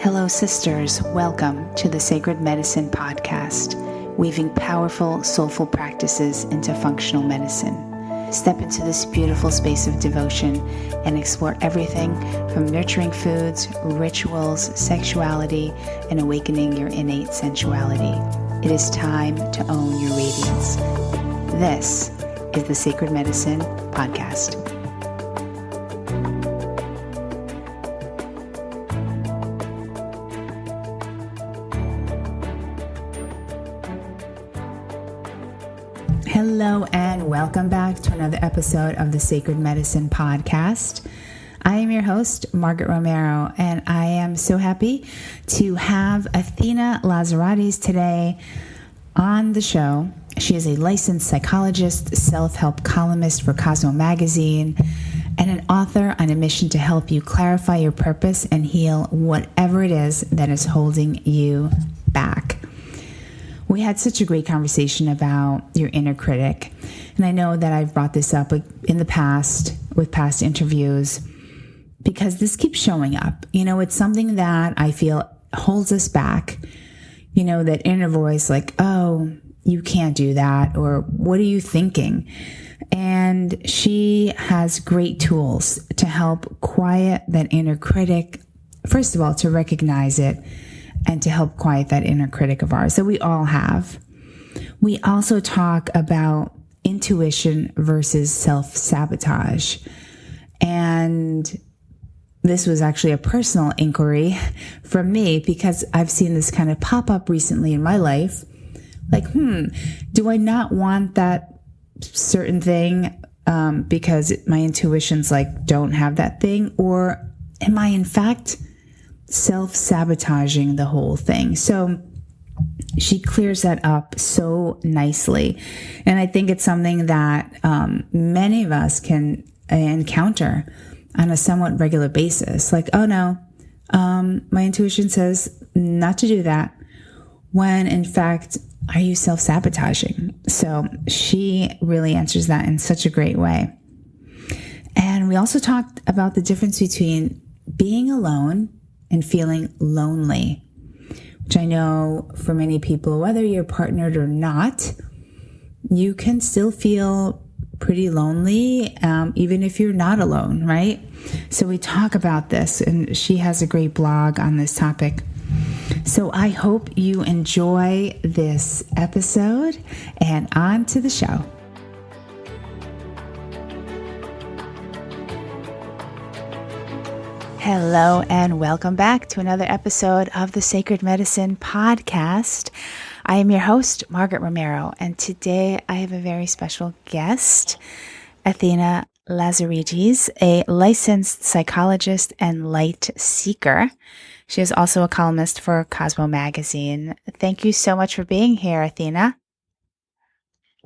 Hello, sisters. Welcome to the Sacred Medicine Podcast, weaving powerful, soulful practices into functional medicine. Step into this beautiful space of devotion and explore everything from nurturing foods, rituals, sexuality, and awakening your innate sensuality. It is time to own your radiance. This is the Sacred Medicine Podcast. Hello and welcome back to another episode of the Sacred Medicine Podcast. I am your host, Margaret Romero, and I am so happy to have Athena Lazarates today on the show. She is a licensed psychologist, self-help columnist for Cosmo Magazine, and an author on a mission to help you clarify your purpose and heal whatever it is that is holding you back. We had such a great conversation about your inner critic. And I know that I've brought this up in the past with past interviews because this keeps showing up. You know, it's something that I feel holds us back. You know, that inner voice like, oh, you can't do that. Or what are you thinking? And she has great tools to help quiet that inner critic. First of all, to recognize it, and to help quiet that inner critic of ours that we all have. We also talk about intuition versus self-sabotage. And this was actually a personal inquiry from me because I've seen this kind of pop up recently in my life. Like, do I not want that certain thing because my intuition's like, don't have that thing? Or am I in fact self-sabotaging the whole thing? So she clears that up so nicely. And I think it's something that many of us can encounter on a somewhat regular basis. Like, oh no, my intuition says not to do that. When in fact, are you self-sabotaging? So she really answers that in such a great way. And we also talked about the difference between being alone and feeling lonely, which I know for many people, whether you're partnered or not, you can still feel pretty lonely, even if you're not alone, right? So we talk about this, and she has a great blog on this topic. So I hope you enjoy this episode, and on to the show. Hello and welcome back to another episode of the Sacred Medicine Podcast. I am your host, Margaret Romero, and today I have a very special guest, Athena Lazarates, a licensed psychologist and light seeker. She is also a columnist for Cosmo Magazine. Thank you so much for being here, Athena.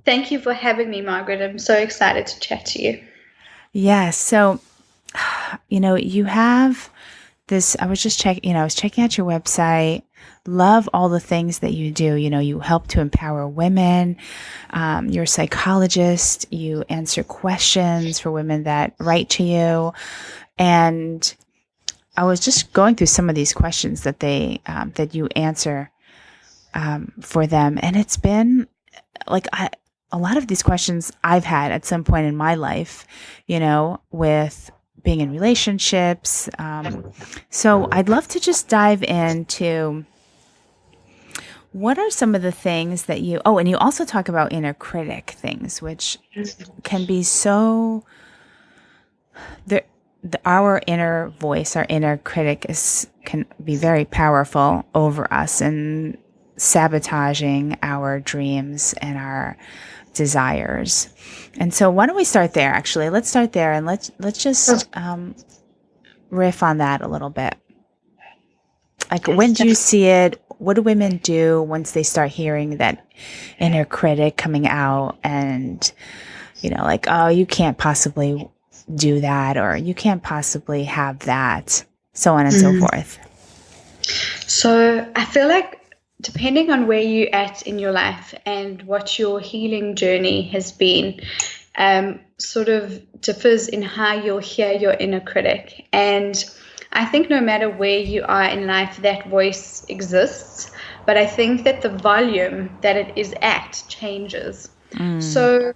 Thank you for having me, Margaret. I'm so excited to chat to you. Yes. So, you know, you have this, I was checking out your website, love all the things that you do. You know, you help to empower women. You're a psychologist. You answer questions for women that write to you. And I was just going through some of these questions that that you answer for them. And it's been like, a lot of these questions I've had at some point in my life, you know, with being in relationships. So I'd love to just dive into what are some of the things that and you also talk about inner critic things, which can be so, our inner voice, our inner critic can be very powerful over us and sabotaging our dreams and our desires. And so why don't we start there, actually? Let's start there and let's just riff on that a little bit. Like, when do you see it? What do women do once they start hearing that inner critic coming out and, you know, like, oh, you can't possibly do that, or you can't possibly have that, so on and so forth? So I feel like depending on where you're at in your life and what your healing journey has been, sort of differs in how you'll hear your inner critic. And I think no matter where you are in life, that voice exists. But I think that the volume that it is at changes. So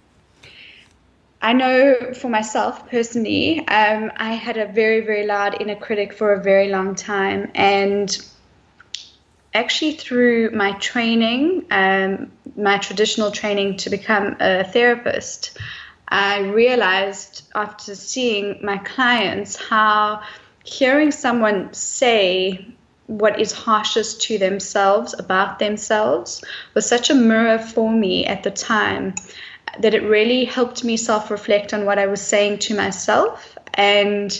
I know for myself personally, I had a very, very loud inner critic for a very long time. And actually through my training, my traditional training to become a therapist, I realized after seeing my clients how hearing someone say what is harshest to themselves about themselves was such a mirror for me at the time that it really helped me self-reflect on what I was saying to myself. And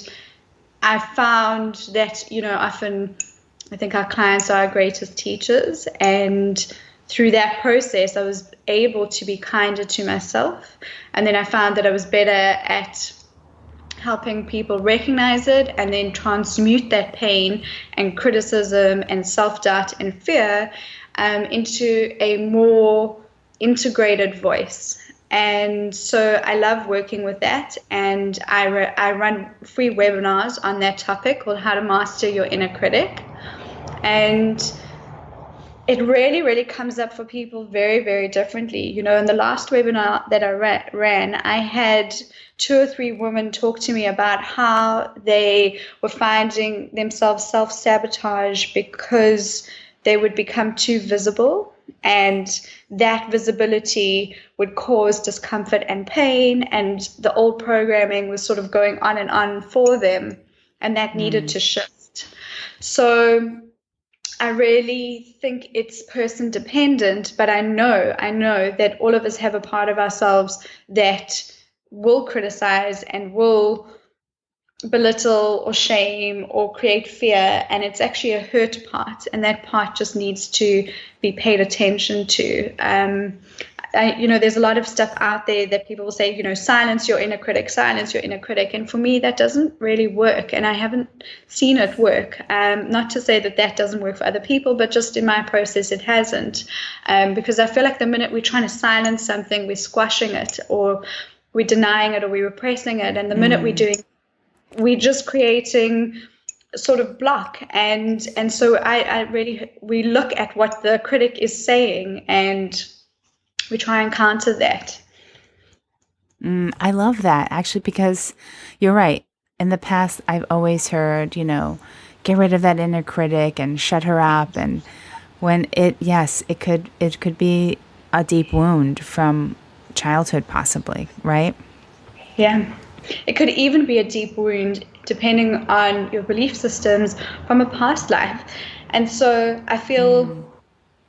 I found that, often I think our clients are our greatest teachers. And through that process, I was able to be kinder to myself. And then I found that I was better at helping people recognize it and then transmute that pain and criticism and self-doubt and fear into a more integrated voice. And so I love working with that, and I run free webinars on that topic called How to Master Your Inner Critic. And it really, really comes up for people very, very differently. In the last webinar that I ran, I had 2 or 3 women talk to me about how they were finding themselves self-sabotage because they would become too visible, and that visibility would cause discomfort and pain, and the old programming was sort of going on and on for them, and that needed to shift. So I really think it's person dependent, but I know that all of us have a part of ourselves that will criticize and will belittle or shame or create fear, and it's actually a hurt part, and that part just needs to be paid attention to. There's a lot of stuff out there that people will say, silence your inner critic, and for me that doesn't really work, and I haven't seen it work. Not to say that doesn't work for other people, but just in my process it hasn't, because I feel like the minute we're trying to silence something, we're squashing it, or we're denying it, or we're repressing it, and the minute we're just creating a sort of block. And so we look at what the critic is saying and we try and counter that. I love that, actually, because you're right. In the past, I've always heard, get rid of that inner critic and shut her up. And when it could be a deep wound from childhood, possibly, right? Yeah. It could even be a deep wound depending on your belief systems from a past life. And so I feel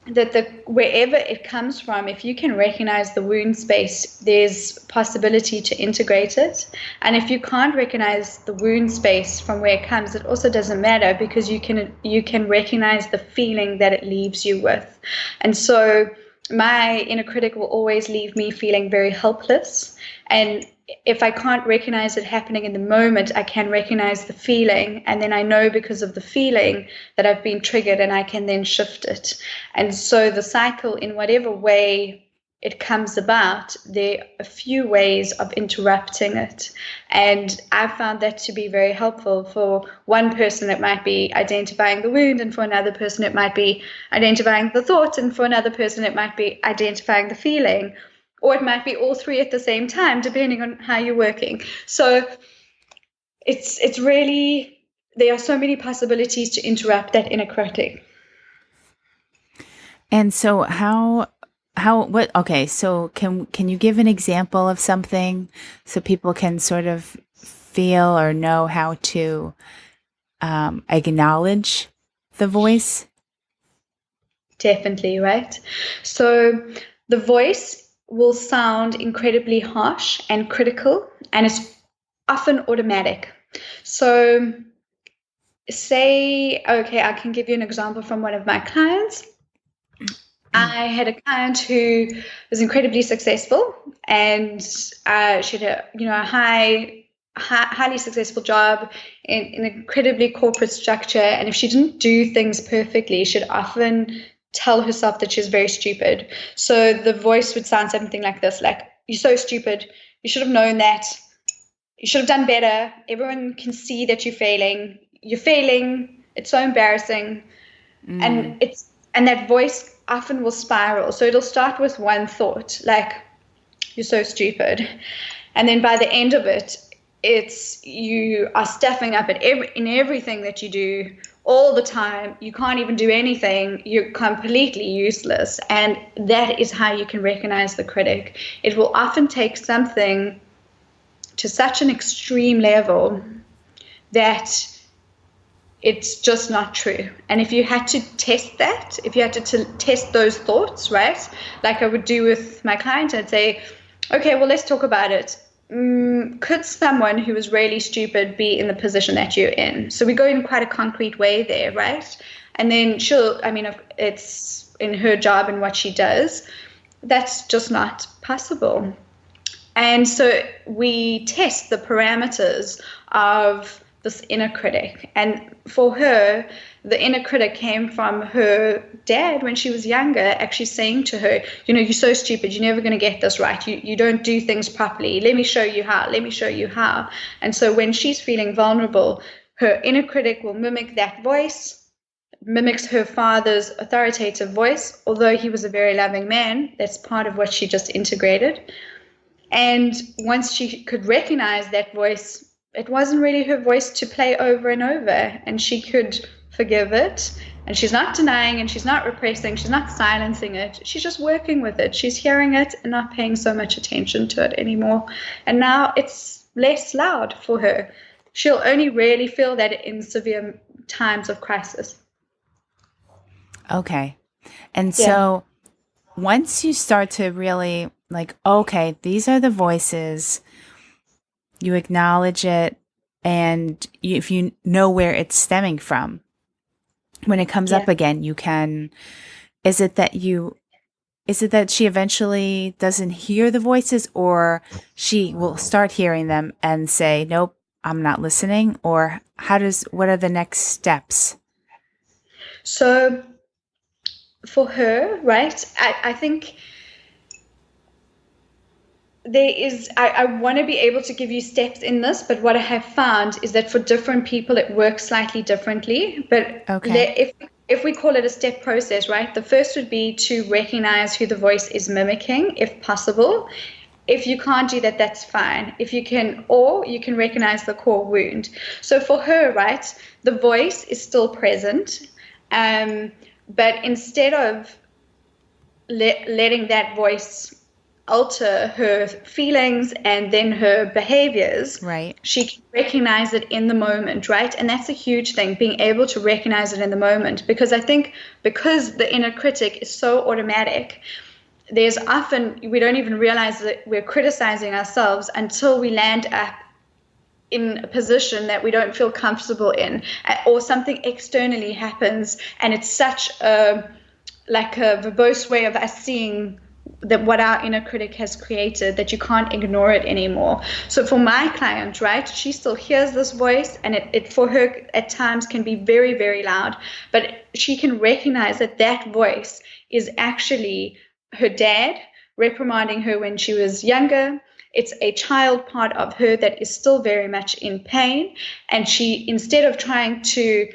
that wherever it comes from, if you can recognize the wound space, there's possibility to integrate it. And if you can't recognize the wound space from where it comes, it also doesn't matter, because you can recognize the feeling that it leaves you with. And so my inner critic will always leave me feeling very helpless. And if I can't recognize it happening in the moment, I can recognize the feeling, and then I know because of the feeling that I've been triggered, and I can then shift it. And so the cycle, in whatever way it comes about, there are a few ways of interrupting it. And I found that to be very helpful. For one person, it might be identifying the wound, and for another person, it might be identifying the thought, and for another person, it might be identifying the feeling. Or it might be all 3 at the same time, depending on how you're working. So it's really, there are so many possibilities to interrupt that inner critic. And so so can you give an example of something so people can sort of feel or know how to acknowledge the voice? Definitely, right? So the voice will sound incredibly harsh and critical, and it's often automatic. So I can give you an example from one of my clients. I had a client who was incredibly successful, and she had a highly successful job in an incredibly corporate structure. And if she didn't do things perfectly, she'd often tell herself that she's very stupid. So the voice would sound something like this, like, you're so stupid, you should have known that, you should have done better, everyone can see that you're failing, you're failing. It's so embarrassing. And that voice often will spiral. So it'll start with one thought, like, you're so stupid. And then by the end of it, it's you are stuffing up in everything that you do all the time. You can't even do anything. You're completely useless. And that is how you can recognize the critic. It will often take something to such an extreme level that it's just not true. And if you had to test that, if you had to test those thoughts, right, like I would do with my client, I'd say, okay, well, let's talk about it. Could someone who is really stupid be in the position that you're in? So we go in quite a concrete way there, right? And then it's in her job and what she does. That's just not possible. And so we test the parameters of this inner critic. And for her, the inner critic came from her dad when she was younger, actually saying to her, you're so stupid, you're never going to get this right. You don't do things properly. Let me show you how. And so when she's feeling vulnerable, her inner critic will mimic that voice, mimics her father's authoritative voice, although he was a very loving man. That's part of what she just integrated. And once she could recognize that voice, it wasn't really her voice to play over and over, and she could forgive it. And she's not denying, and she's not repressing, she's not silencing it. She's just working with it. She's hearing it and not paying so much attention to it anymore. And now it's less loud for her. She'll only really feel that in severe times of crisis. Okay. And so once you start to really okay, these are the voices, you acknowledge it, and if you know where it's stemming from, when it comes up again, you can, is it that she eventually doesn't hear the voices, or she will start hearing them and say, nope, I'm not listening? Or what are the next steps? So for her, right, I think I want to be able to give you steps in this, but what I have found is that for different people, it works slightly differently. But if we call it a step process, right, the first would be to recognize who the voice is mimicking, if possible. If you can't do that, that's fine. If you can, or you can recognize the core wound. So for her, right, the voice is still present, but instead of letting that voice alter her feelings and then her behaviors, right, she can recognize it in the moment, right? And that's a huge thing, being able to recognize it in the moment, because I think because the inner critic is so automatic, there's often, we don't even realize that we're criticizing ourselves until we land up in a position that we don't feel comfortable in, or something externally happens, and it's such a verbose way of us seeing that what our inner critic has created, that you can't ignore it anymore. So for my client, right, she still hears this voice, and it for her at times can be very, very loud, but she can recognize that voice is actually her dad reprimanding her when she was younger. It's a child part of her that is still very much in pain, and she, instead of trying to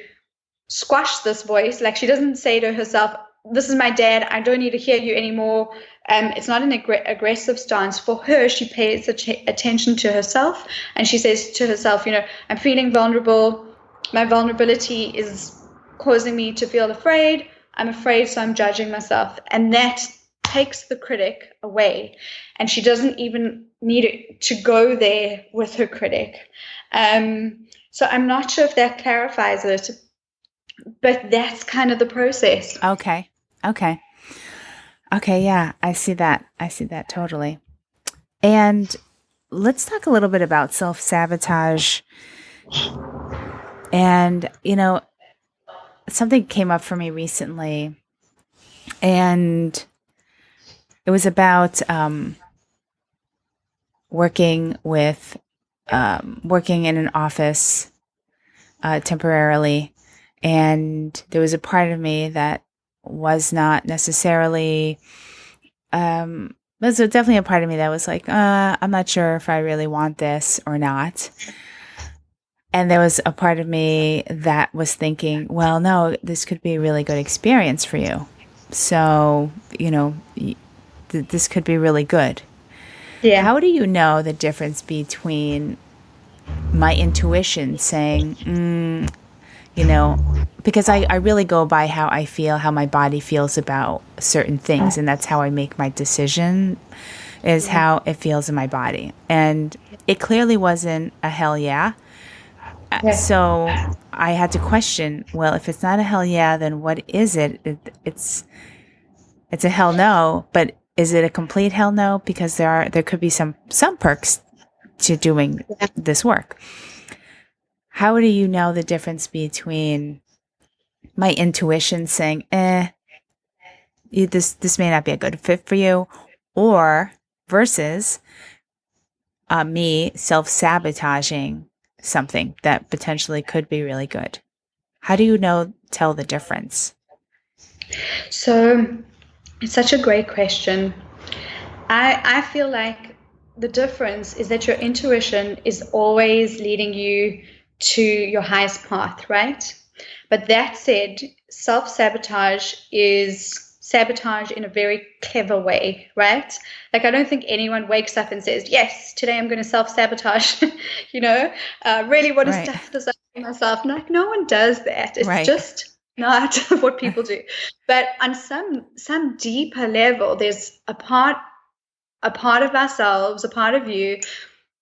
squash this voice, like she doesn't say to herself, this is my dad, I don't need to hear you anymore. It's not an aggressive stance. For her, she pays attention to herself, and she says to herself, I'm feeling vulnerable. My vulnerability is causing me to feel afraid. I'm afraid, so I'm judging myself. And that takes the critic away, and she doesn't even need to go there with her critic. So I'm not sure if that clarifies it, but that's kind of the process. Okay. Yeah, I see that totally. And let's talk a little bit about self-sabotage. And, something came up for me recently, and it was about working in an office temporarily. And there was a part of me that was not necessarily, there's definitely a part of me that was like, I'm not sure if I really want this or not. And there was a part of me that was thinking, well, no, this could be a really good experience for you. So, this could be really good. Yeah. How do you know the difference between my intuition saying, because I really go by how I feel, how my body feels about certain things. And that's how I make my decision, is how it feels in my body. And it clearly wasn't a hell yeah. So I had to question, well, if it's not a hell yeah, then what is it? It's a hell no, but is it a complete hell no? Because there could be some perks to doing this work. How do you know the difference between my intuition saying, this may not be a good fit for you, or versus me self-sabotaging something that potentially could be really good? How do you tell the difference? So it's such a great question. I feel like the difference is that your intuition is always leading you to your highest path, right? But that said, self-sabotage is sabotage in a very clever way, right? Like, I don't think anyone wakes up and says, yes, today I'm going to self-sabotage, really want to stuff this up for myself. Like, no one does that. It's just not what people do. But on some deeper level, there's a part of ourselves, a part of you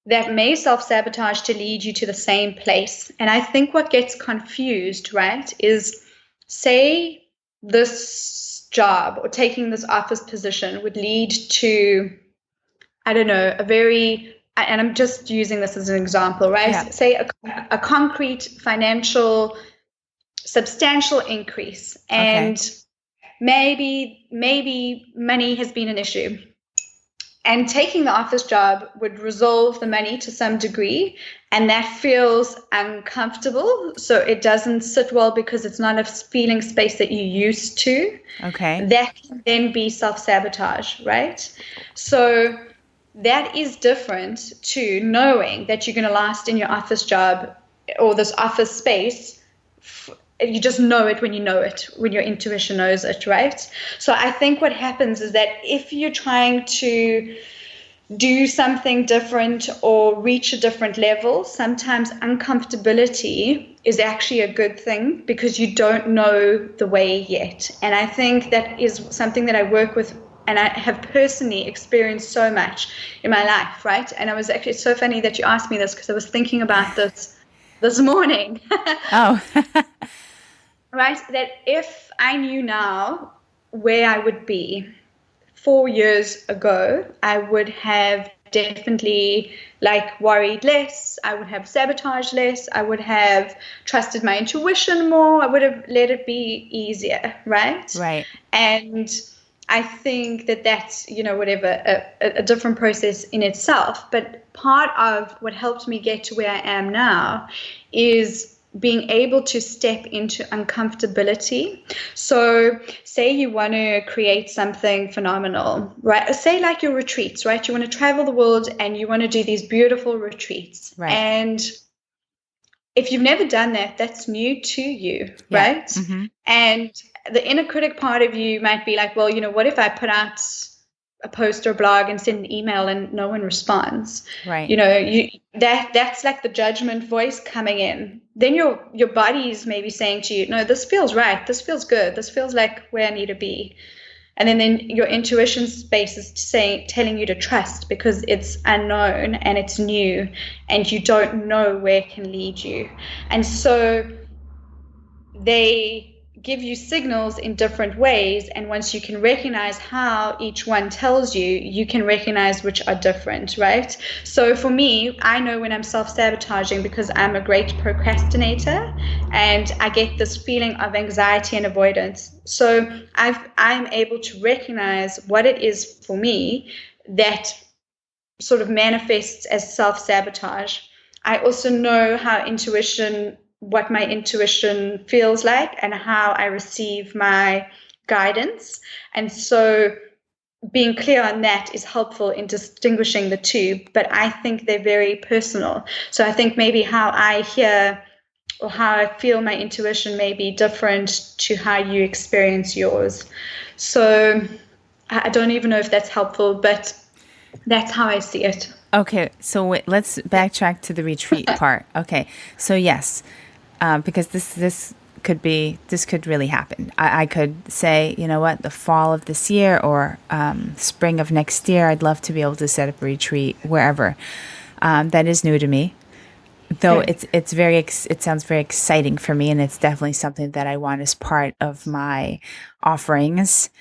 that may self-sabotage to lead you to the same place. And I think what gets confused, right, is, say this job or taking this office position would lead to, I don't know, and I'm just using this as an example, right? Yeah. Say a concrete financial substantial increase, and maybe money has been an issue. And taking the office job would resolve the money to some degree, and that feels uncomfortable. So it doesn't sit well because it's not a feeling space that you're used to. Okay. That can then be self-sabotage, right? So that is different to knowing that you're going to last in your office job or this office space. You just know it when you know it, when your intuition knows it, right? So I think what happens is that if you're trying to do something different or reach a different level, sometimes uncomfortability is actually a good thing because you don't know the way yet. And I think that is something that I work with and I have personally experienced so much in my life, right? And it's so funny that you asked me this because I was thinking about this morning. Oh. Right, that if I knew now where I would be 4 years ago, I would have definitely worried less. I would have sabotaged less. I would have trusted my intuition more. I would have let it be easier, right? Right. And I think that's, a different process in itself. But part of what helped me get to where I am now is being able to step into uncomfortability. So say you want to create something phenomenal, right? Say your retreats, right? You want to travel the world and you want to do these beautiful retreats. Right. And if you've never done that, that's new to you, right? Mm-hmm. And the inner critic part of you might be like, well, what if I put out a post or blog and send an email and no one responds? Right. That's like the judgment voice coming in. Then your body's maybe saying to you, no, this feels right. This feels good. This feels like where I need to be. And then your intuition space is telling you to trust because it's unknown and it's new and you don't know where it can lead you. And so they give you signals in different ways, and once you can recognize how each one tells you, you can recognize which are different, right? So for me, I know when I'm self-sabotaging because I'm a great procrastinator and I get this feeling of anxiety and avoidance. So I'm able to recognize what it is for me that sort of manifests as self-sabotage. I also know what my intuition feels like and how I receive my guidance. And so being clear on that is helpful in distinguishing the two, but I think they're very personal. So I think maybe how I hear or how I feel my intuition may be different to how you experience yours. So I don't even know if that's helpful, but that's how I see it. Okay, so wait, let's backtrack to the retreat part. Okay, so yes, because this could really happen. I could say, you know what, the fall of this year or spring of next year, I'd love to be able to set up a retreat wherever. That is new to me, though. Okay. It sounds very exciting for me, and it's definitely something that I want as part of my offerings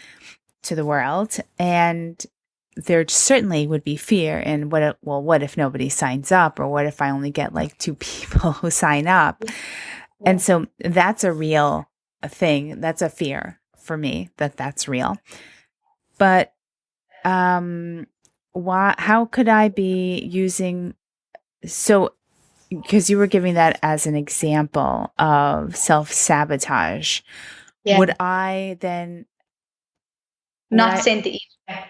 to the world. And there certainly would be fear in what if nobody signs up, or what if I only get like 2 people who sign up? And so that's a real thing. That's a fear for me, that's real. But how could I be using, so because you were giving that as an example of self-sabotage, Yeah. would I then Not send the email.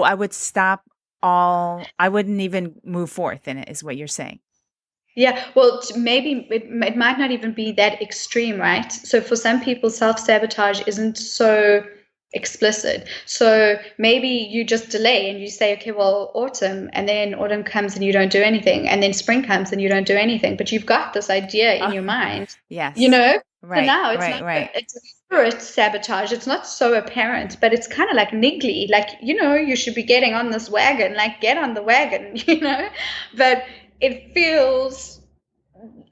I would stop I wouldn't even move forth in it, is what you're saying. Yeah, well, maybe it might not even be that extreme, right? So for some people, self-sabotage isn't so explicit. So maybe you just delay and you say, okay, well, autumn, and then autumn comes and you don't do anything, and then spring comes and you don't do anything, but you've got this idea in your mind, you Yes. know? So Right, now it's right, not, right. it's a spirit sabotage. It's not so apparent, but it's kind of like niggly, like, you should be getting on this wagon, like get on the wagon, but it feels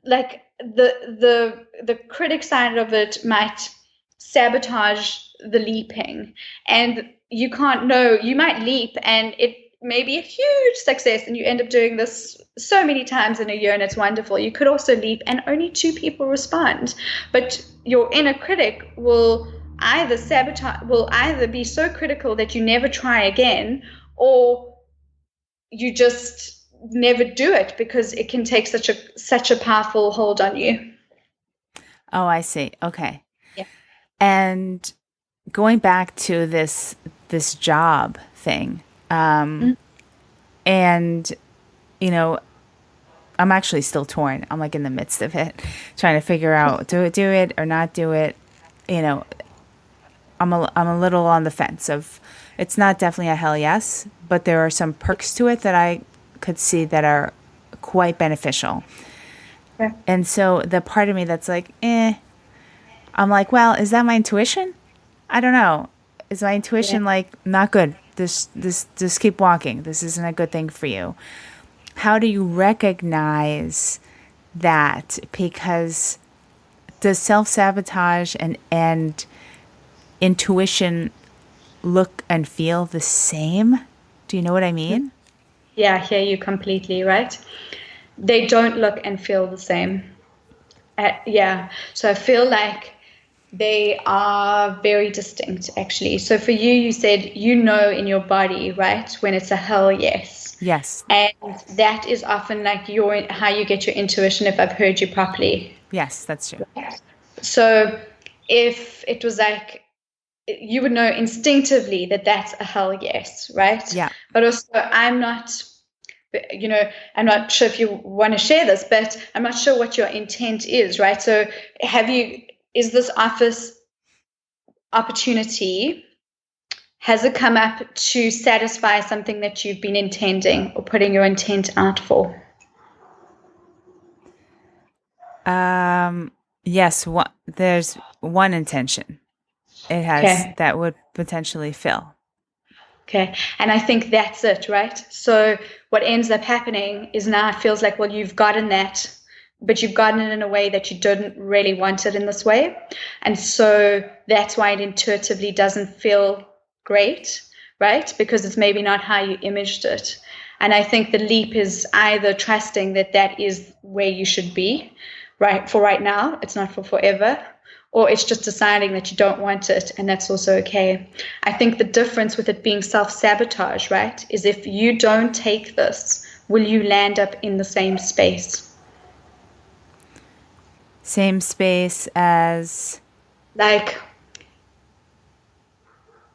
like the critic side of it might sabotage the leaping, and you can't know, you might leap and it may be a huge success and you end up doing this so many times in a year and it's wonderful. You could also leap and only 2 people respond, but your inner critic will either be so critical that you never try again, or you just never do it because it can take such a powerful hold on you. Oh, I see. Okay. Yeah. And going back to this job thing, Mm-hmm. and I'm actually still torn. I'm like in the midst of it, trying to figure out do it or not do it. You know, I'm a little on the fence of, it's not definitely a hell yes, but there are some perks to it that I could see that are quite beneficial. Okay. And so the part of me that's like, I'm like, well, is that my intuition? I don't know. Is my Yeah. intuition like not good? Just keep walking. This isn't a good thing for you. How do you recognize that? Because does self-sabotage and intuition look and feel the same? Do you know what I mean? Yeah, I hear you completely, right? They don't look and feel the same. Yeah. So I feel like they are very distinct, actually. So for you, you said in your body, right, when it's a hell yes. Yes. And that is often like how you get your intuition, if I've heard you properly. Yes, that's true. So if it was like, you would know instinctively that that's a hell yes, right? Yeah. But also, I'm not sure if you want to share this, but I'm not sure what your intent is, right? So is this office opportunity, has it come up to satisfy something that you've been intending or putting your intent out for? Yes, there's one intention. It has Okay. that would potentially fill. Okay. And I think that's it, right? So what ends up happening is now it feels like, well, you've gotten that, but you've gotten it in a way that you didn't really want it in this way. And so that's why it intuitively doesn't feel great, right? Because it's maybe not how you imaged it. And I think the leap is either trusting that that is where you should be, right? For right now, it's not for forever, or it's just deciding that you don't want it, and that's also okay. I think the difference with it being self-sabotage, right, is if you don't take this, will you land up in the same space? Same space as Like,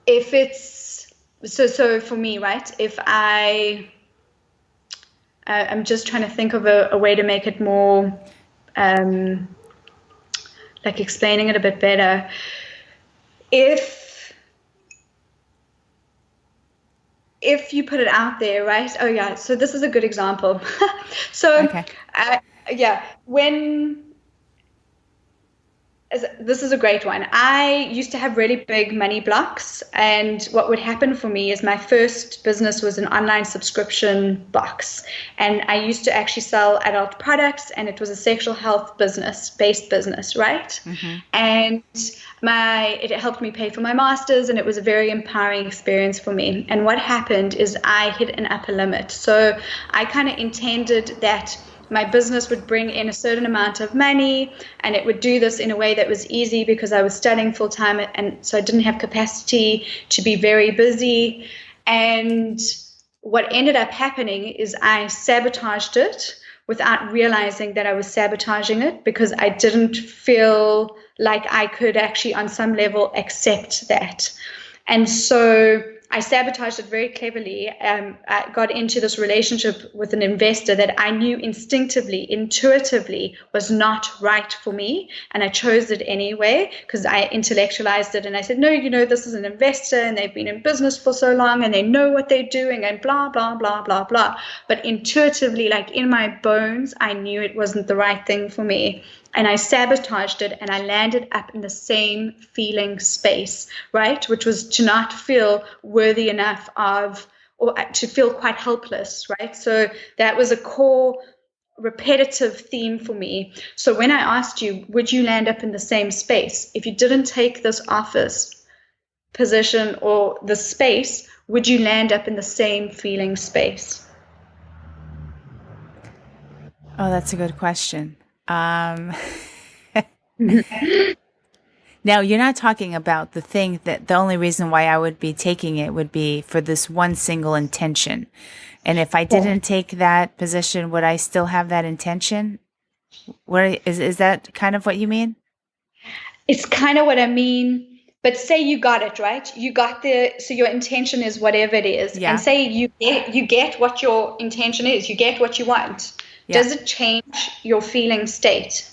if it's so for me, right, if I'm just trying to think of a way to make it more, um, like explaining it a bit better. If you put it out there, right? Oh yeah. So this is a good example. So, Okay. yeah, this is a great one. I used to have really big money blocks, and what would happen for me is my first business was an online subscription box, and I used to actually sell adult products, and it was a sexual health based business, right? And it helped me pay for my master's, and it was a very empowering experience for me. And what happened is I hit an upper limit. So I kind of intended that my business would bring in a certain amount of money, and it would do this in a way that was easy because I was studying full time, and so I didn't have capacity to be very busy. And what ended up happening is I sabotaged it without realizing that I was sabotaging it, because I didn't feel like I could actually on some level accept that. And so I sabotaged it very cleverly. I got into this relationship with an investor that I knew intuitively was not right for me. And I chose it anyway because I intellectualized it. And I said, no, this is an investor and they've been in business for so long and they know what they're doing and blah, blah, blah, blah, blah. But intuitively, like in my bones, I knew it wasn't the right thing for me. And I sabotaged it, and I landed up in the same feeling space, right? Which was to not feel worthy enough of, or to feel quite helpless, right? So that was a core repetitive theme for me. So when I asked you, would you land up in the same space? If you didn't take this office position or the space, would you land up in the same feeling space? Oh, that's a good question. Now, you're not talking about the thing that the only reason why I would be taking it would be for this one single intention. And if I didn't take that position, would I still have that intention? Is that kind of what you mean? It's kind of what I mean. But say you got it, right? So your intention is whatever it is. Yeah. And say you get what your intention is, you get what you want. Yeah. Does it change your feeling state?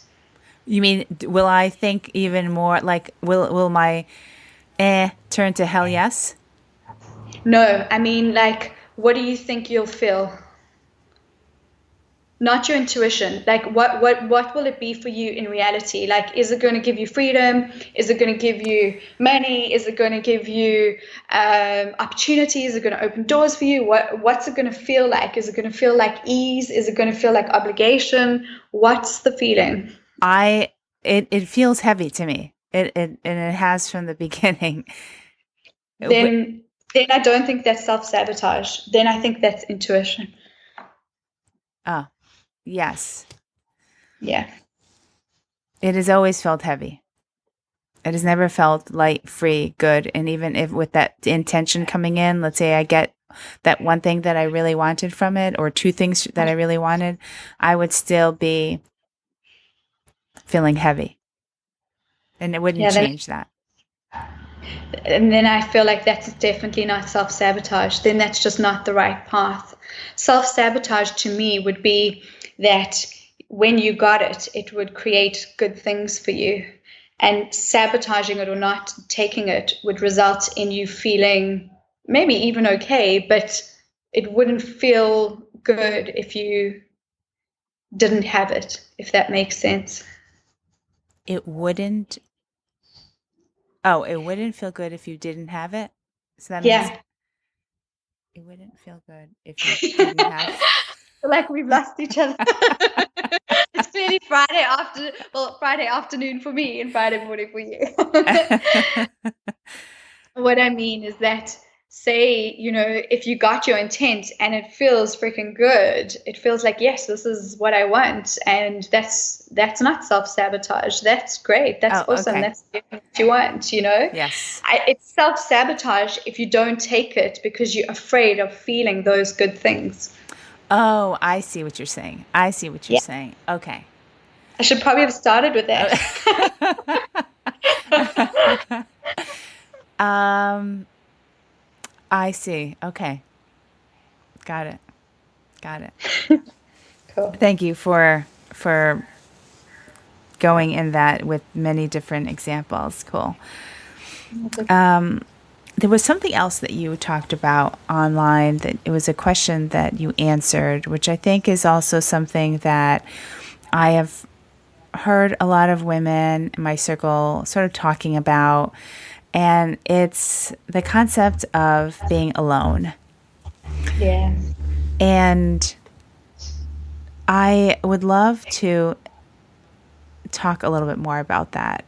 You mean, will I think even more, like, will my turn to hell yes? No, I mean, like, what do you think you'll feel? Not your intuition. Like, what will it be for you in reality? Like, is it going to give you freedom? Is it going to give you money? Is it going to give you opportunities? Is it going to open doors for you? What's it going to feel like? Is it going to feel like ease? Is it going to feel like obligation? What's the feeling? It feels heavy to me. And it has from the beginning. Then I don't think that's self-sabotage. Then I think that's intuition. Oh, yes. Yeah. It has always felt heavy. It has never felt light, free, good. And even if with that intention coming in, let's say I get that one thing that I really wanted from it, or two things that I really wanted, I would still be feeling heavy. And it wouldn't change that. And then I feel like that's definitely not self-sabotage. Then that's just not the right path. Self-sabotage to me would be that when you got it, it would create good things for you. And sabotaging it or not taking it would result in you feeling maybe even okay, but it wouldn't feel good if you didn't have it, if that makes sense. It wouldn't. Oh, it wouldn't feel good if you didn't have it? So that means it wouldn't feel good if you didn't have it. Like we've lost each other. It's clearly Friday afternoon for me and Friday morning for you. What I mean is that, say, if you got your intent and it feels freaking good, it feels like, yes, this is what I want. And that's not self-sabotage. That's great. That's awesome. Okay. That's what you want, Yes. It's self-sabotage if you don't take it because you're afraid of feeling those good things. Oh, I see what you're saying. Saying. Okay. I should probably have started with that. I see. Okay. Got it. Got it. Cool. Thank you for going in that with many different examples. Cool. There was something else that you talked about online that it was a question that you answered, which I think is also something that I have heard a lot of women in my circle sort of talking about, and it's the concept of being alone. Yeah. And I would love to talk a little bit more about that.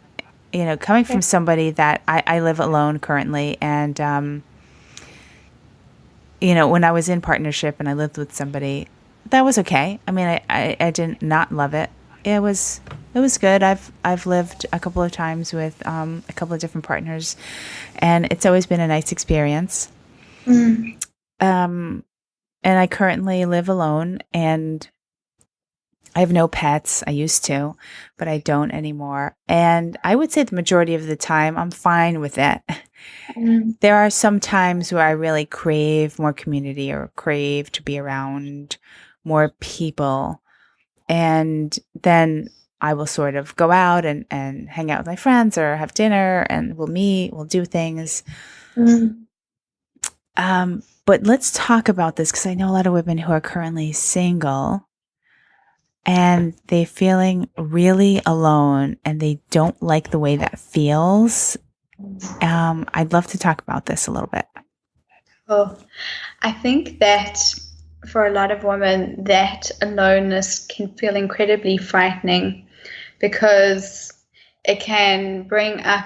You know, coming from somebody that I live alone currently, and you know, when I was in partnership and I lived with somebody, that was okay. I mean, I didn't not love it. It was good. I've lived a couple of times with a couple of different partners, and it's always been a nice experience. And I currently live alone, and I have no pets. I used to, but I don't anymore. And I would say the majority of the time, I'm fine with it. There are some times where I really crave more community or crave to be around more people. And then I will sort of go out and hang out with my friends or have dinner, and we'll meet, we'll do things. But let's talk about this, because I know a lot of women who are currently single and they're feeling really alone and they don't like the way that feels. I'd love to talk about this a little bit. Well, I think that for a lot of women, that aloneness can feel incredibly frightening, because it can bring up,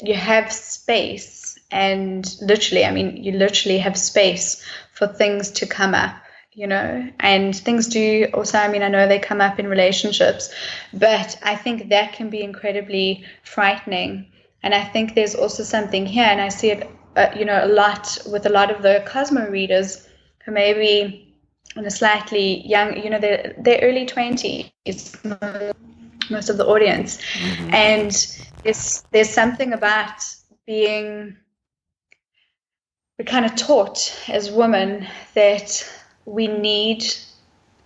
you have space, and literally, I mean, you literally have space for things to come up, you know, and things do also, I mean, I know they come up in relationships, but I think that can be incredibly frightening. And I think there's also something here, and I see it, you know, a lot with a lot of the Cosmo readers who maybe in a slightly young, you know, they're early 20s, most of the audience. And there's something about being, we're kind of taught as women that we need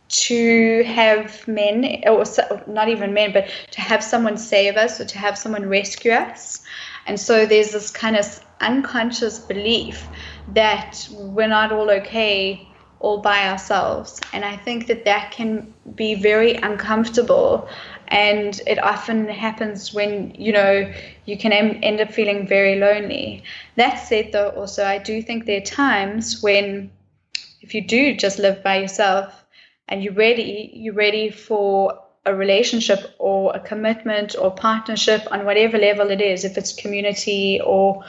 to have men, or not even men, but to have someone save us or to have someone rescue us. And so there's this kind of unconscious belief that we're not all okay all by ourselves. And I think that that can be very uncomfortable. And it often happens when, you know, you can end up feeling very lonely. That said, though, also, I do think there are times when, if you do just live by yourself and you're ready for a relationship or a commitment or partnership on whatever level it is, if it's community or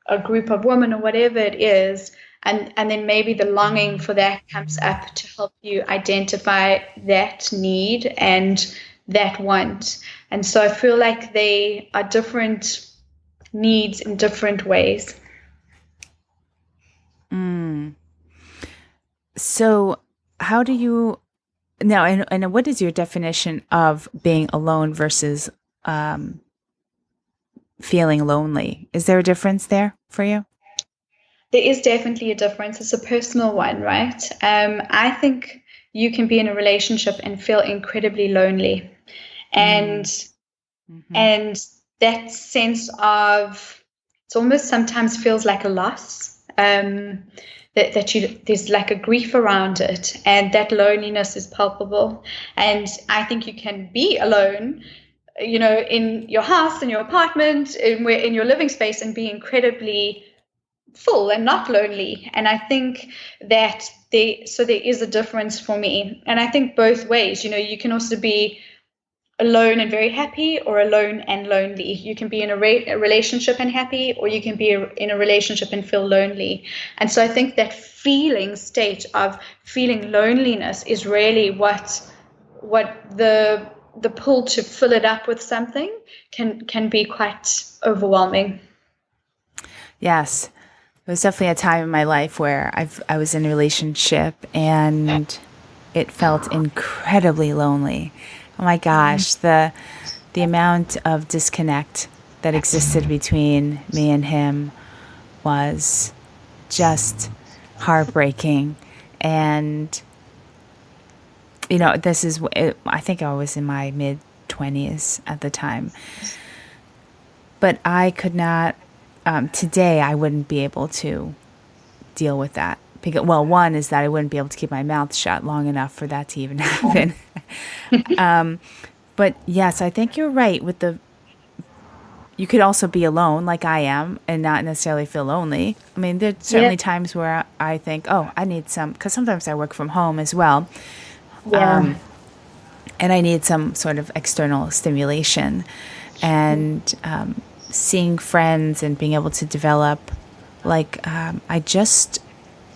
a group of women or whatever it is, and then maybe the longing for that comes up to help you identify that need and that want. And so I feel like they are different needs in different ways. So how do you now, and what is your definition of being alone versus feeling lonely? Is there a difference there for you? There is definitely a difference. It's a personal one, right? I think you can be in a relationship and feel incredibly lonely. And and that sense of, it almost sometimes feels like a loss, that you, there's like a grief around it, and that loneliness is palpable. And I think you can be alone, you know, in your house, in your apartment, in your living space, and be incredibly full and not lonely. And I think that there is a difference for me. And I think both ways, you know, you can also be alone and very happy, or alone and lonely. You can be in a relationship and happy, or you can be in a relationship and feel lonely. And so I think that feeling state of feeling loneliness is really what the pull to fill it up with something can be quite overwhelming. Yes. There was definitely a time in my life where I was in a relationship and it felt incredibly lonely. Oh my gosh, the amount of disconnect that existed between me and him was just heartbreaking. And, I think I was in my mid-20s at the time. But I could not, today I wouldn't be able to deal with that. Because, well, one is that I wouldn't be able to keep my mouth shut long enough for that to even happen. But yes, I think you're right you could also be alone like I am and not necessarily feel lonely. I mean, there's certainly times where I think, I need because sometimes I work from home as well. Yeah. And I need some sort of external stimulation. And seeing friends and being able to develop, I just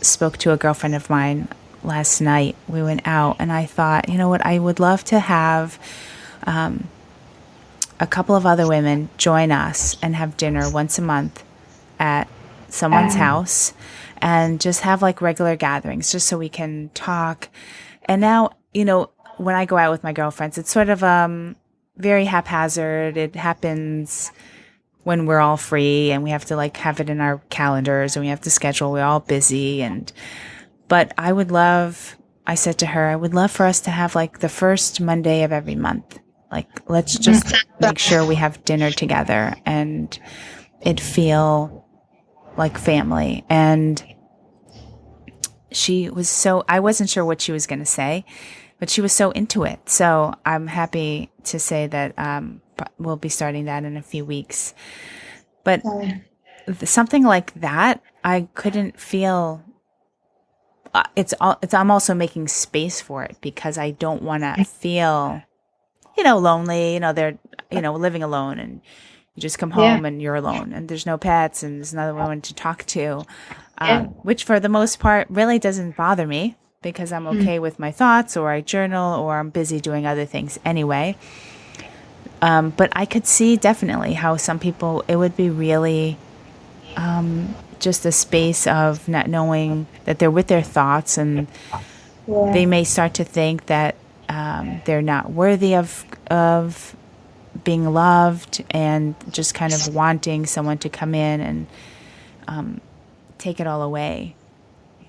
spoke to a girlfriend of mine last night. We went out and I thought, you know what, I would love to have a couple of other women join us and have dinner once a month at someone's house and just have regular gatherings just so we can talk. And now, when I go out with my girlfriends, it's sort of very haphazard. It happens when we're all free and we have to have it in our calendars and we have to schedule. We're all busy. But I said to her, I would love for us to have the first Monday of every month. Let's just make sure we have dinner together and it feel like family. And I wasn't sure what she was going to say, but she was so into it. So I'm happy to say that we'll be starting that in a few weeks. But something like that, I couldn't feel. I'm also making space for it because I don't want to feel, lonely. They're, living alone and you just come home and you're alone and there's no pets and there's no one to talk to, which for the most part really doesn't bother me because I'm okay with my thoughts, or I journal, or I'm busy doing other things anyway. But I could see definitely how some people, it would be really just a space of not knowing that they're with their thoughts, and they may start to think that they're not worthy of being loved, and just kind of wanting someone to come in and take it all away.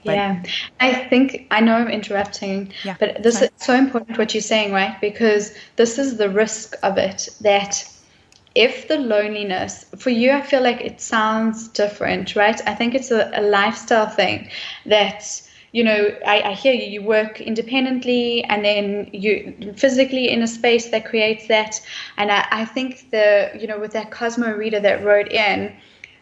Yeah, I think, I know I'm interrupting, but this is so important what you're saying, right? Because this is the risk of it, that if the loneliness, for you, I feel like it sounds different, right? I think it's a lifestyle thing that, I hear you work independently and then you physically in a space that creates that. And I think with that Cosmo reader that wrote in,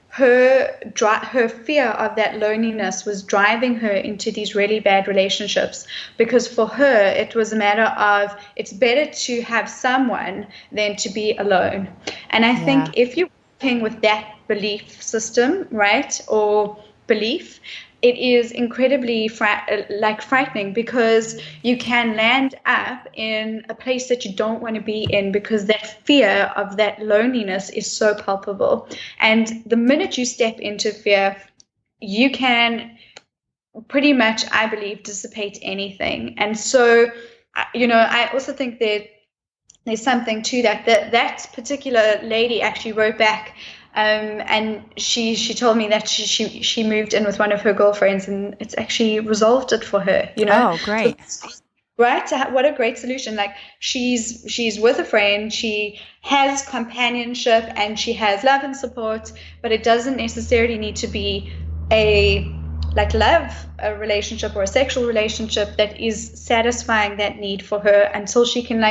her fear of that loneliness was driving her into these really bad relationships, because for her it was a matter of, it's better to have someone than to be alone. And I think if you're working with that belief system, right, or belief, it is incredibly frightening, because you can land up in a place that you don't want to be in, because that fear of that loneliness is so palpable. And the minute you step into fear, you can pretty much, I believe, dissipate anything. And so, I also think that there's something to that particular lady actually wrote back. And she told me that she moved in with one of her girlfriends, and it's actually resolved it for her. Oh, great! So, right? What a great solution! She's with a friend, she has companionship, and she has love and support, but it doesn't necessarily need to be a relationship or a sexual relationship that is satisfying that need for her, until she can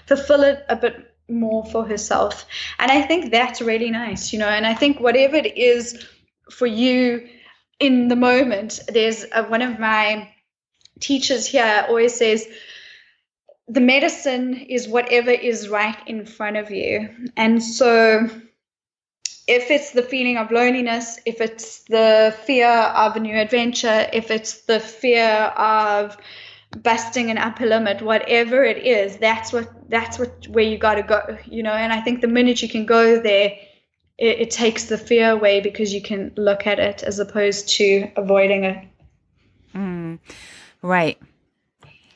fulfill it a bit more for herself. And I think that's really nice, and I think whatever it is for you in the moment, there's one of my teachers here always says, the medicine is whatever is right in front of you. And so if it's the feeling of loneliness, if it's the fear of a new adventure, if it's the fear of busting an upper limit, whatever it is, that's where you got to go, and I think the minute you can go there, it takes the fear away, because you can look at it as opposed to avoiding it. Right.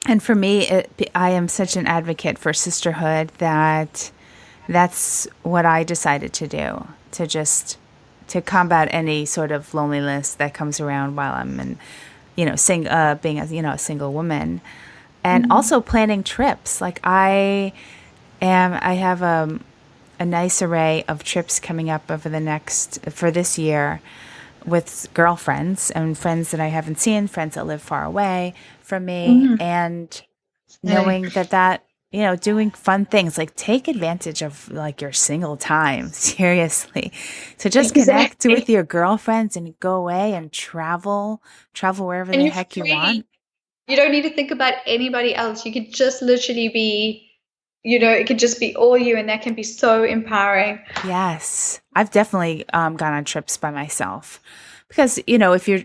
And for me, I am such an advocate for sisterhood that that's what I decided to do, to just to combat any sort of loneliness that comes around while I'm in, being a single woman, and also planning trips. Like I have a nice array of trips coming up for this year with girlfriends and friends that I haven't seen, friends that live far away from me, and knowing that doing fun things, like take advantage of like your single time, seriously, to just connect with your girlfriends and go away and travel wherever the heck you want. You don't need to think about anybody else. You could just literally be, it could just be all you, and that can be so empowering. Yes. I've definitely gone on trips by myself because, if you're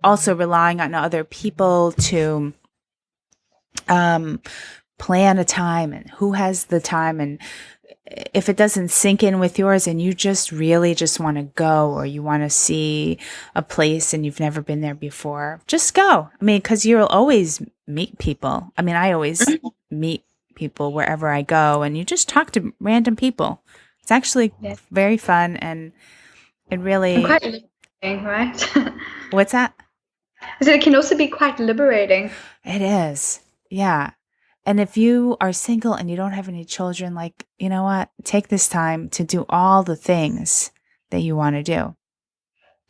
also relying on other people to plan a time and who has the time, and if it doesn't sink in with yours and you just really just want to go, or you want to see a place and you've never been there before, just go. I mean, because you'll always meet people. I mean, I always meet people wherever I go, and you just talk to random people. It's actually very fun, and it really... And quite liberating, right? What's that? I said it can also be quite liberating. It is. Yeah. And if you are single and you don't have any children, like, you know what? Take this time to do all the things that you want to do.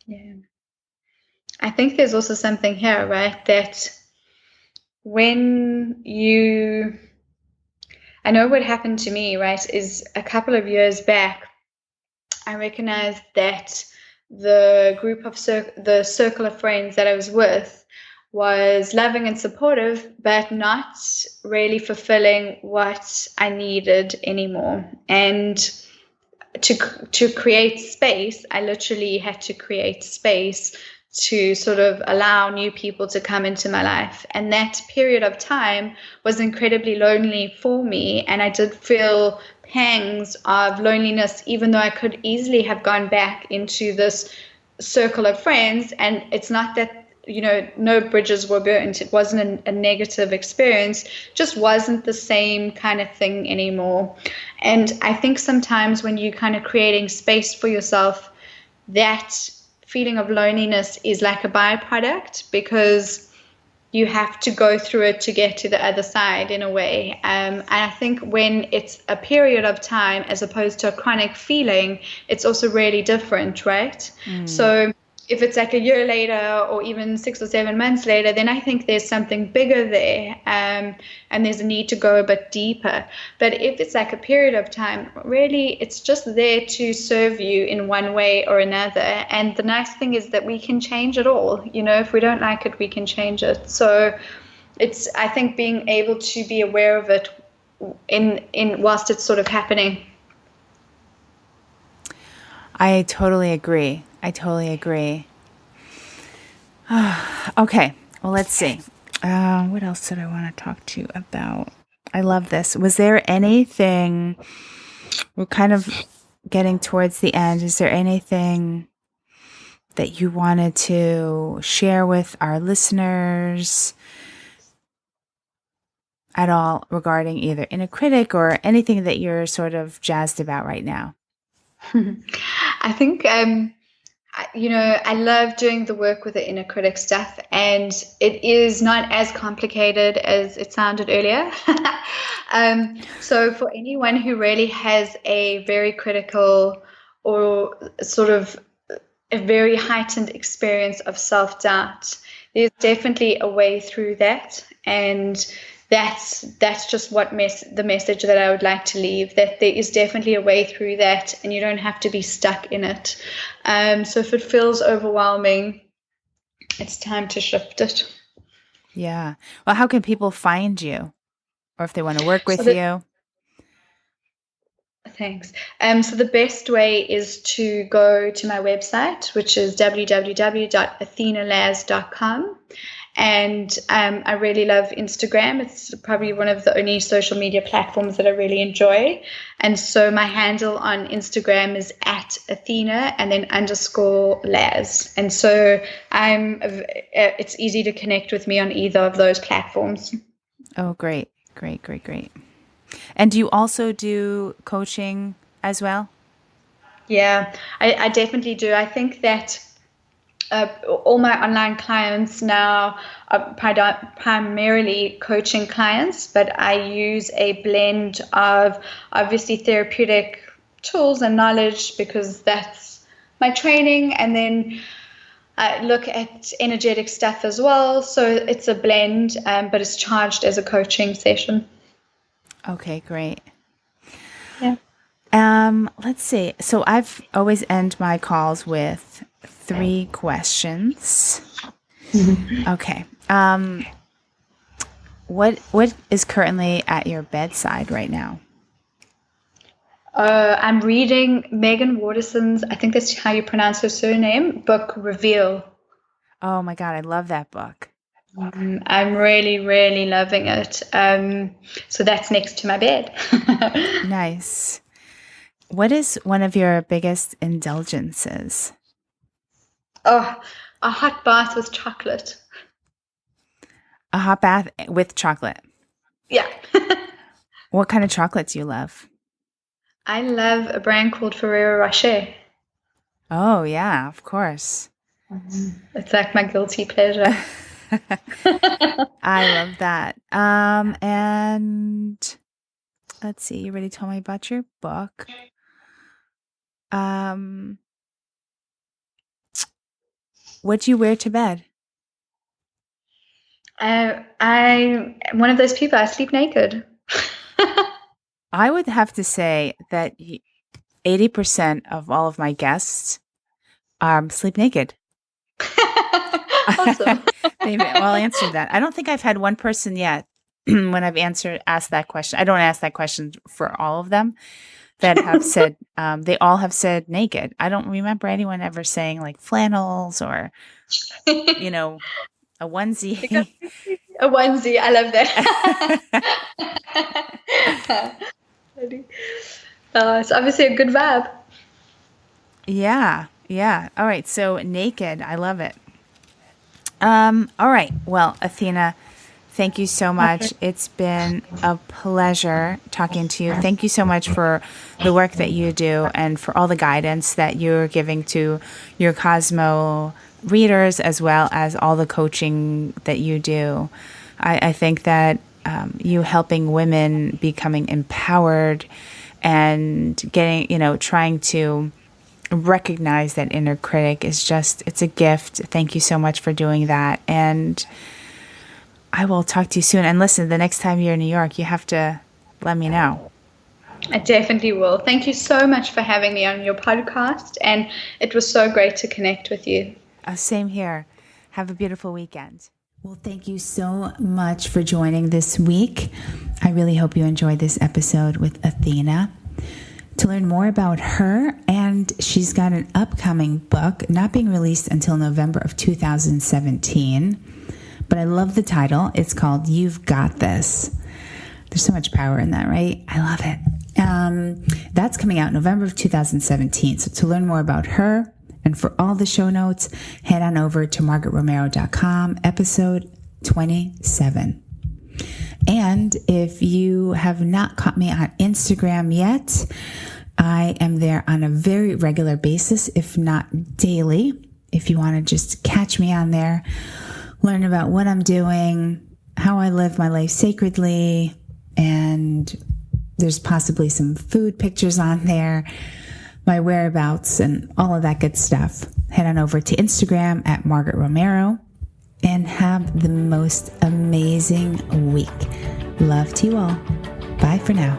Yeah. I think there's also something here, right? That I know what happened to me, right, is a couple of years back, I recognized that the group of the circle of friends that I was with was loving and supportive, but not really fulfilling what I needed anymore. And to create space, I literally had to create space to sort of allow new people to come into my life. And that period of time was incredibly lonely for me. And I did feel pangs of loneliness, even though I could easily have gone back into this circle of friends. And it's not that, no bridges were burnt. It wasn't a negative experience, just wasn't the same kind of thing anymore. And I think sometimes when you're kind of creating space for yourself, that feeling of loneliness is like a byproduct, because you have to go through it to get to the other side in a way. And I think when it's a period of time as opposed to a chronic feeling, it's also really different, right? So if it's like a year later or even 6 or 7 months later, then I think there's something bigger there, and there's a need to go a bit deeper. But if it's like a period of time, really, it's just there to serve you in one way or another. And the nice thing is that we can change it all. If we don't like it, we can change it. So it's, I think, being able to be aware of it in whilst it's sort of happening. I totally agree. Okay. Well, let's see. What else did I want to talk to you about? I love this. Was there anything, we're kind of getting towards the end. Is there anything that you wanted to share with our listeners at all regarding either Inner Critic or anything that you're sort of jazzed about right now? I think, I love doing the work with the Inner Critic stuff, and it is not as complicated as it sounded earlier. So for anyone who really has a very critical or sort of a very heightened experience of self-doubt, there's definitely a way through that. And that's just what the message that I would like to leave, that there is definitely a way through that, and you don't have to be stuck in it. So if it feels overwhelming, it's time to shift it. Yeah. Well, how can people find you, or if they want to work with you? Thanks. So the best way is to go to my website, which is www.athenalaz.com. And I really love Instagram. It's probably one of the only social media platforms that I really enjoy. And so my handle on Instagram is @Athena and then _Laz. And so it's easy to connect with me on either of those platforms. Oh, great. And do you also do coaching as well? Yeah, I definitely do. I think that all my online clients now are primarily coaching clients, but I use a blend of obviously therapeutic tools and knowledge because that's my training, and then I look at energetic stuff as well. So it's a blend, but it's charged as a coaching session. Okay, great. Yeah. Let's see. So I've always end my calls with 3 questions. Okay. What is currently at your bedside right now? I'm reading Megan Waterson's, I think that's how you pronounce her surname, book Reveal. Oh my God, I love that book. I'm really, really loving it. So that's next to my bed. Nice. What is one of your biggest indulgences? Oh, a hot bath with chocolate. A hot bath with chocolate. Yeah. What kind of chocolate do you love? I love a brand called Ferrero Rocher. Oh, yeah, of course. It's like my guilty pleasure. I love that. And let's see, you already told me about your book. What do you wear to bed? I'm one of those people, I sleep naked. I would have to say that 80% of all of my guests sleep naked. Awesome. I'll answer that. I don't think I've had one person yet when I've asked that question. I don't ask that question for all of them that have said, they all have said naked. I don't remember anyone ever saying like flannels or, a onesie. A onesie. I love that. It's obviously a good vibe. Yeah. All right. So naked. I love it. All right. Well, Athena, thank you so much. It's been a pleasure talking to you. Thank you so much for the work that you do and for all the guidance that you're giving to your Cosmo readers, as well as all the coaching that you do. I think that you helping women becoming empowered and getting, trying to recognize that inner critic is it's a gift. Thank you so much for doing that. And I will talk to you soon. And listen, the next time you're in New York, you have to let me know. I definitely will. Thank you so much for having me on your podcast. And it was so great to connect with you. Same here. Have a beautiful weekend. Well, thank you so much for joining this week. I really hope you enjoyed this episode with Athena. To learn more about her, and she's got an upcoming book not being released until November of 2017, but I love the title. It's called You've Got This. There's so much power in that, right? I love it. That's coming out November of 2017. So to learn more about her and for all the show notes, head on over to margaretromero.com, episode 27. And if you have not caught me on Instagram yet, I am there on a very regular basis, if not daily. If you want to just catch me on there, learn about what I'm doing, how I live my life sacredly, and there's possibly some food pictures on there, my whereabouts, and all of that good stuff. Head on over to Instagram at Margaret Romero and have the most amazing week. Love to you all. Bye for now.